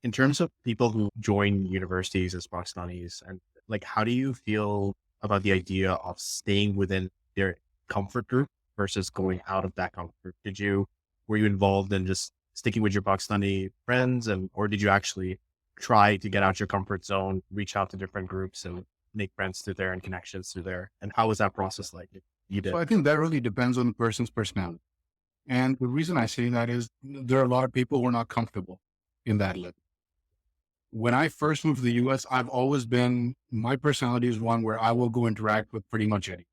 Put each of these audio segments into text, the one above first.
In terms of people who join universities as Pakistanis, and like, how do you feel about the idea of staying within their comfort group versus going out of that comfort group? Were you involved in just sticking with your Pakistani friends, and or did you actually try to get out your comfort zone, reach out to different groups, and make friends through there and connections through there? And how was that process like? If you So did. I think that really depends on the person's personality. And the reason I say that is there are a lot of people who are not comfortable in that level. When I first moved to the US, I've always been, my personality is one where I will go interact with pretty much anyone.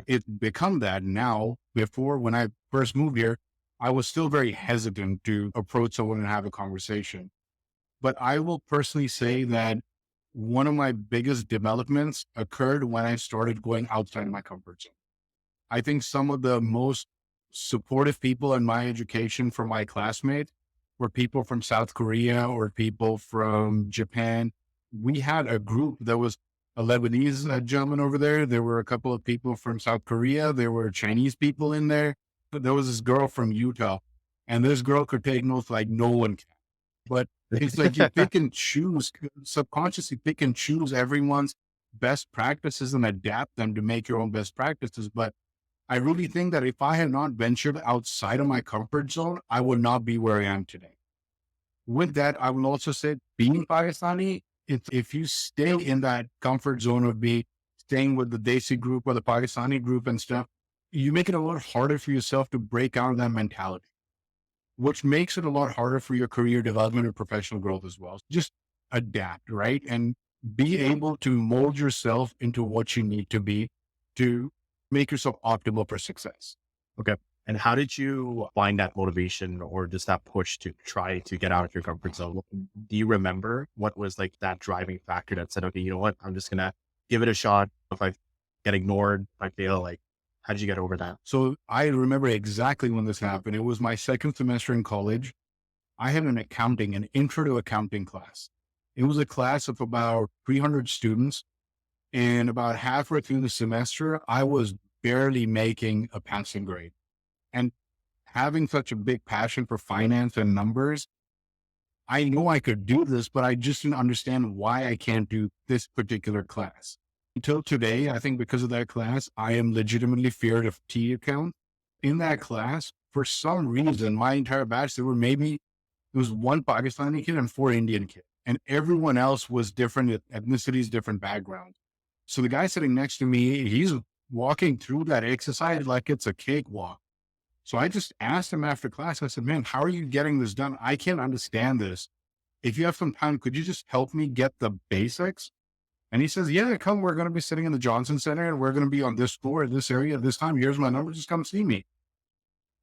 It's become that now. Before, when I first moved here, I was still very hesitant to approach someone and have a conversation. But I will personally say that one of my biggest developments occurred when I started going outside my comfort zone. I think some of the most supportive people in my education from my classmates were people from South Korea or people from Japan. We had a group that was a Lebanese gentleman over there. There were a couple of people from South Korea. There were Chinese people in there. There was this girl from Utah, and this girl could take notes like no one can. But it's like you pick and choose, subconsciously pick and choose everyone's best practices and adapt them to make your own best practices. But I really think that if I had not ventured outside of my comfort zone, I would not be where I am today. With that, I will also say being Pakistani, if you stay in that comfort zone of be staying with the Desi group or the Pakistani group and stuff, you make it a lot harder for yourself to break out of that mentality, which makes it a lot harder for your career development and professional growth as well. Just adapt, right? And be able to mold yourself into what you need to be to make yourself optimal for success. Okay. And how did you find that motivation or just that push to try to get out of your comfort zone? Do you remember what was like that driving factor that said, okay, you know what? I'm just going to give it a shot. If I get ignored, if I fail, like, how did you get over that? So I remember exactly when this happened. It was my second semester in college. I had an intro to accounting class. It was a class of about 300 students. And about halfway through the semester, I was barely making a passing grade. And having such a big passion for finance and numbers, I know I could do this, but I just didn't understand why I can't do this particular class. Until today, I think because of that class, I am legitimately feared of T account. In that class, for some reason, my entire batch, there was one Pakistani kid and four Indian kids, and everyone else was different ethnicities, different backgrounds. So the guy sitting next to me, he's walking through that exercise like it's a cakewalk. So I just asked him after class, I said, man, how are you getting this done? I can't understand this. If you have some time, could you just help me get the basics? And he says, yeah, come, we're going to be sitting in the Johnson Center and we're going to be on this floor, this area, at this time. Here's my number. Just come see me.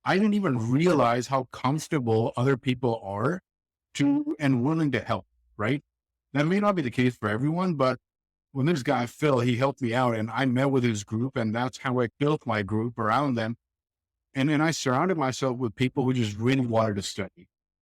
I didn't even realize how comfortable other people are to and willing to help, right? That may not be the case for everyone, but when this guy, Phil, he helped me out and I met with his group and that's how I built my group around them. And then I surrounded myself with people who just really wanted to study.